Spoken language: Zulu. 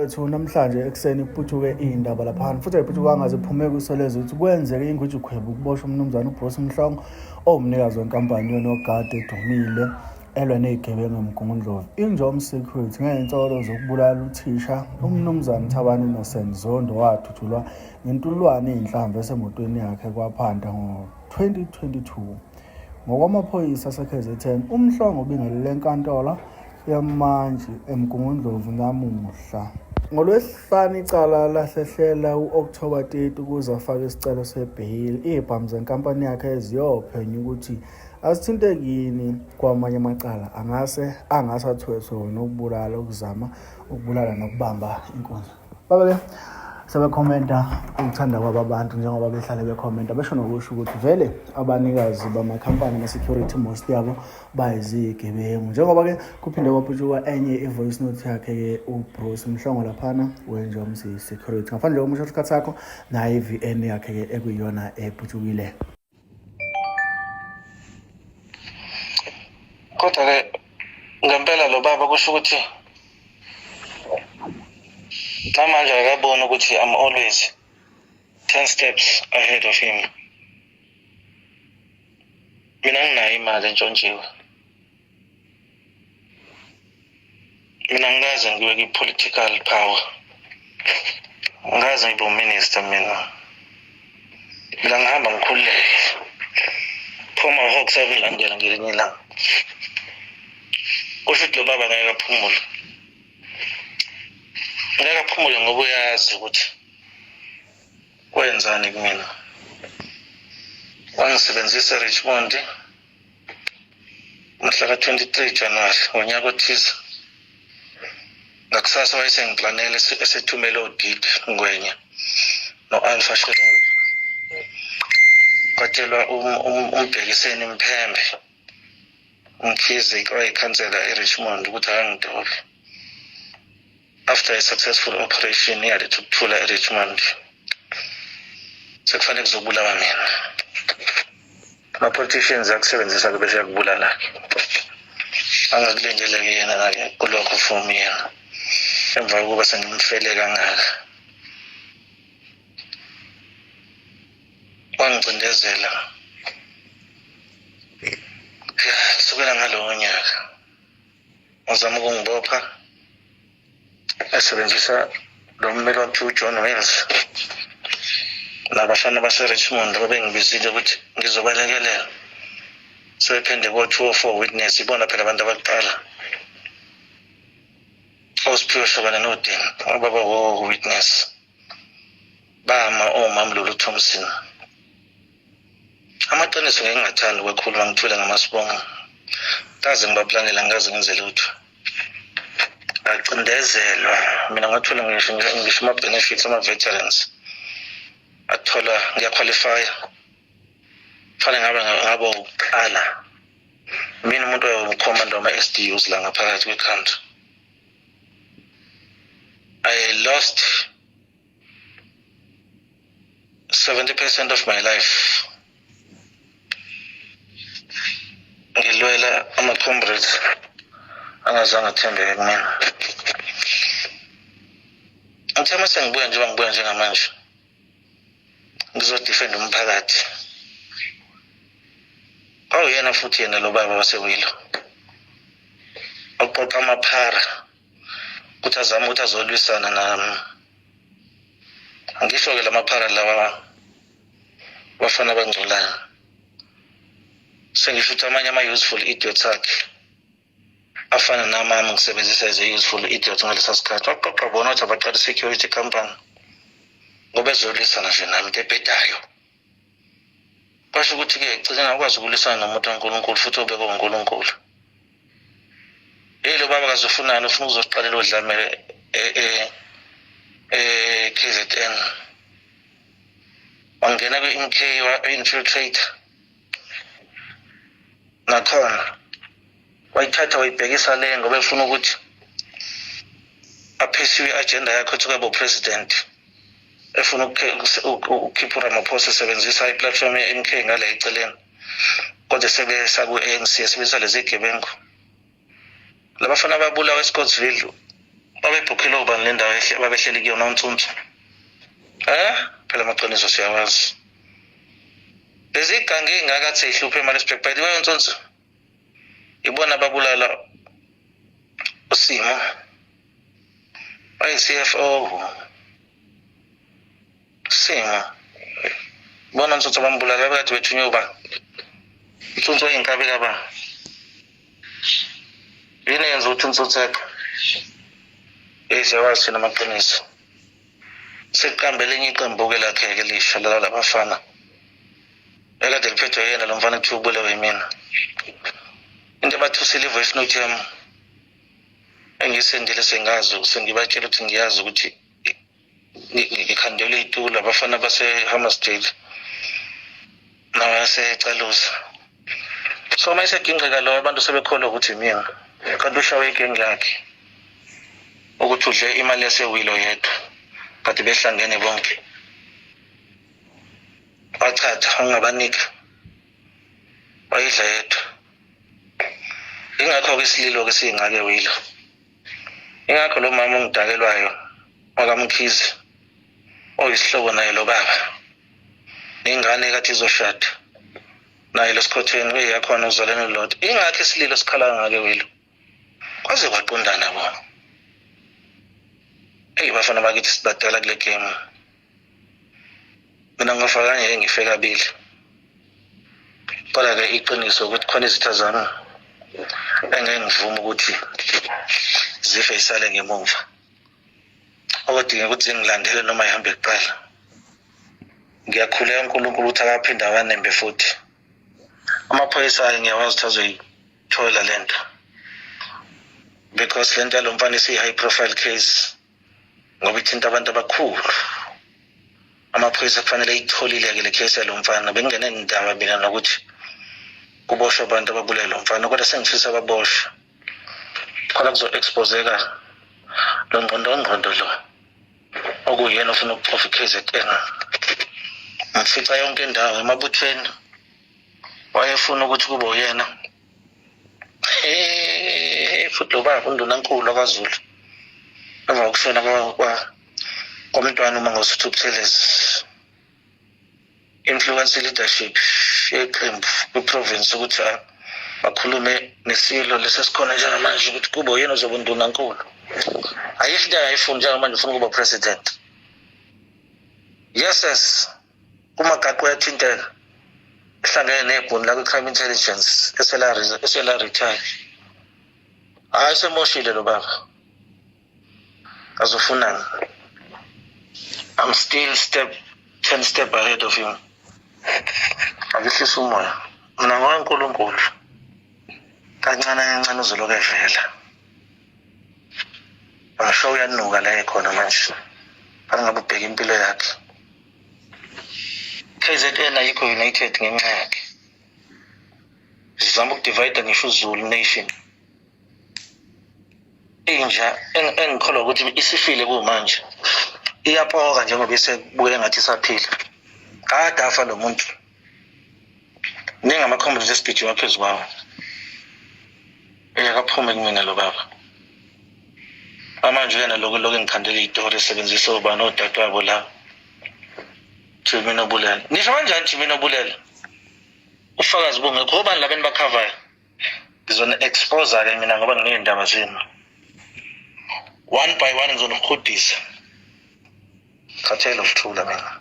wethu namhlanje ekseni kuphucuke indaba lapha futhi ayiphucuka ngaziphume kusoleza ukuthi kwenzeke ingwiji khwebo ukuboshwa umnumzana uBruce Mhlongo owumnikazi wenkampani yonogade edumile elwa nezigebengu eMgungundlovu injom security ngensolo zokubulala uthisha umnumzana Thabani Innocent Zondo wathuthulwa ngentulwane ezinhlamvu esemotweni yakhe kwaphanda ngo-2022 ngokwamaphoyisa aseKZN uMhlongo ubingelele enkantolo yamanje eMgungundlovu namuhla ngolwesihlanu icala lahlehlela u-October 30 ukuze afake isicelo sebhayili izibhamu zenkampani yakhe eziyophenya ukuthi asithintekini kwamanye amacala angase athweswe nokubulala ukuzama ukubulala nokubamba inkunzi baba-ke sebekhomenta ukuthanda kwabantu njengoba behlale bekhomenta besho nokusho ukuthi vele abanikazi bamakhampani ama-security most yabo bayizigebengu njengoba-ke kuphinde kwaphutshuka enye i-voice note yakhe-ke uBruce Mhlongo laphana wenjom security ngaphandle komusho isikhathi sakho naye i-VN yakhe-ke ekuyiyona ephutshukile. Kodwa-ke ngempela lo baba kusho ukuthi namanje akabona ukuthi I'm always 10 steps ahead of him. Mina nginayo imali entshontshiwe. Mina ngikaze ngibe kwi-political power. Ngikaze ngibe uminister mina. Mina ngihamba ngikhululeke. Phuma Hawks akungilandela ngelinye ilanga. Kusho ukuthi lo baba ngeke aphumule. Ngeke aphumule ngoba uyazi ukuthi kwenzani kumina. Wangisebenzisa eRichmond mhla ka-23 January ngonyaka othize. Ngakusasa wayesengiplanele esethumele uDidi Ngwenya no-Alpha Shalom. Kwatshelwa umbhekiseni Mphembe Mkhize wayekhansela eRichmond ukuthi angidobe. After a successful operation yale ukuthula eRichmond sekufanele kuzobulawa mina. Ama-politicians akusebenzisa ke bese yakubulala. Angakulengeleke yena-ke kulokho for yena. Emva kokuba sengimfele kangaka. Wangicindezela. Kusukela ngalowo nyaka. Wazama ukungibopha. Esebenzisa lo mmeli wakhe uJohn Wells. Nabafana base-Richmond babengibizile ukuthi ngizobalekelela. Sebephinde ko-204 witness ibona phela abantu abaqala. Osiphiwe Shobane noDing ababa wo-witness. Bama oMamlulu Thompson. Amaqiniso ngeke ngingathanda ukukhuluma ngithule ngamasibongo. Kaze ngibaplanela ngaze ngenze lutho. Acindezelwa mina ngathola ngisho ama-benefits ama-veterans. Athola ngiyaqualify. Fanele ngabe uqala. Mina umuntu oyikhomanda wama-SDUs la ngaphakathi kwe-country. I lost 70% of my life. Ngilwela ama-comrades angazange athembeke kumina. Ngithema sengibuya njengamanje. Ngizodefend umphakathi. Yena futhi yena lo baba wasewilo. Oqoqa amaphara. Ukuthi azama ukuthi azolwisana nami. Angisho-ke lamaphara lawa bafana bangcolana. Sengisho ukuthi amanye ama-useful idiots akhe. Afana namami ngisebenzisa eze-useful idiots ngalesa sikhathi. Waqoqa bona ukuthi abaqala i-security company. Ngoba ezolwisana nje nami into ebhedayo. Basho ukuthi-ke gcina ngakwazi ukulwisana nomuntu kaNkulunkulu futhi obekwe uNkulunkulu. Lo baba kazofunani ufuna ukuzoqalela udlame KZN. Wangena kwi-MK wa-infiltrator. Nakhona wayithatha wayibhekisa le ngoba efuna ukuthi aphesiwe i-agenda yakhe ukuthi kube president. Efuna ukukhipha uRamaphosa esebenzisa i-platform ye-MK ngale eceleni. Kodwa sebesa ku-ANC esebenzisa lezi gebengu. Labafana babulawa eScottsville babebhukhile ubani le ndawo babehleli kuyona uNtsunzu. Phela amaqiniso siyawazi. Lezi igange ey'ngaka seyihluphe eMaritzburg by the way uNtsunzu. Ibona ababulala uSimo. Bayi-CFO. Simo. Bona uNtsunzu bambulala bekade bethunywe ubani. uNtsunzu oyinkabi kaba. Yini yenza ukuthi uNtsunzu yakho? Siyawazi thina amaqiniso. Seqambele enye iqembu-ke lakhe-ke lisha lala labafana. Ekade liphethwe yena lo mfana kuthiwa ubulewe yimina. Into abathusile i-voice note yami engisendile sengibatshela ukuthi ngiyazi ukuthi ngikhandelwe itulo abafana base-Hammarsdale nabaseCalusa. So uma isegingqika lo abantu sebekholwa ukuthi mina kanti ushawe igenge yakhe ukuthi udle imali yasewilo yedwa kade behlangene bonke. Bachatha ungabanika bayidla yedwa. Ingakho-ke isililo-ke siyingake wilo. Ingakho lo mama ungidakelwayo wakamkhizi oyisihlobo naye lo baba ingane kathi izoshada naye lesikhothweni kuyakhona uzalene lodwa. Ingakho isililo sikhala ngake wilo kwaze kwaqondana bona. Bafana bakithi sidadala kule game. Mina ngifaka kanje ngife kabili. Kodwa-ke iqiniso ukuthi khona izitha zami engeke ngivuma ukuthi zife isale ngemuva. Okudinga ukuthi zingilandele noma ihambe kuqala. Ngiyakhuleka uNkulunkulu ukuthi akaphinde abanembe futhi. Amaphoyisa-ke ngiyawazi ukuthi azoyithola lento. Because lento yalo mfana isi-high profile case. Ngoba ithinta abantu abakhulu. Amaphoyisa kufanele ayitholile-ke le case yalo mfana. Bengingene nendaba mina nokuthi kuboshwa abantu ababulele lo mfana. Kodwa sengifisa ababoshwe. Khona kuzo-expozeka lo ngqondo lo. Okuyena ofuna ukuqofa i-KZN. Ngifica yonke indawo emabuthweni. Wayefuna ukuthi kube uyena. Futhi lo baba undunankulu akwaZulu. Emva kokushona komntwana uMangosuthu Buthelezi. Influence leadership yeqembu kwi-province ukuthi bakhulume nesilo lesesikhona njengamanje ukuthi kube uyena ozoba undunankulu. Ayikho into ayifuna njengamanje ufuna ukuba president. Yes. Kumagaqo yathinteka. Ihlangene nebhuni la kwi-crime intelligence esela retire. Hayi semoshile lo baba. Azofunani. I'm still 10 step ahead of him. Akuhlisa umoya. Mina ngoNkulunkulu. Kancane uzoloku evela. Ngisho uyanuka la ekhona manje. Angabe ubheka impilo yakhe. KZN ayikho united ngenxa yakhe. Sizama ukudivide ngisho uZulu nation. Inja engikholwa ukuthi isifile kumanje. Iyapoka njengoba isebuye ngathi isaphila. Kade afa lo muntu. Ningama comments esigijima phezulu kwawo. Akaphume kumina lo baba. Amanje yena lokho engikhandela izitori esebenzisa ubani odadewabo la. Thimina Bulele. Nisho kanjani Thimina Bulele? Ufakazi bungekho bani labeni bakhavayo. Ngizona expose-ke mina ngoba nginendaba zenu. One by one ngizonikhudisa. Khathele ukuthula mina.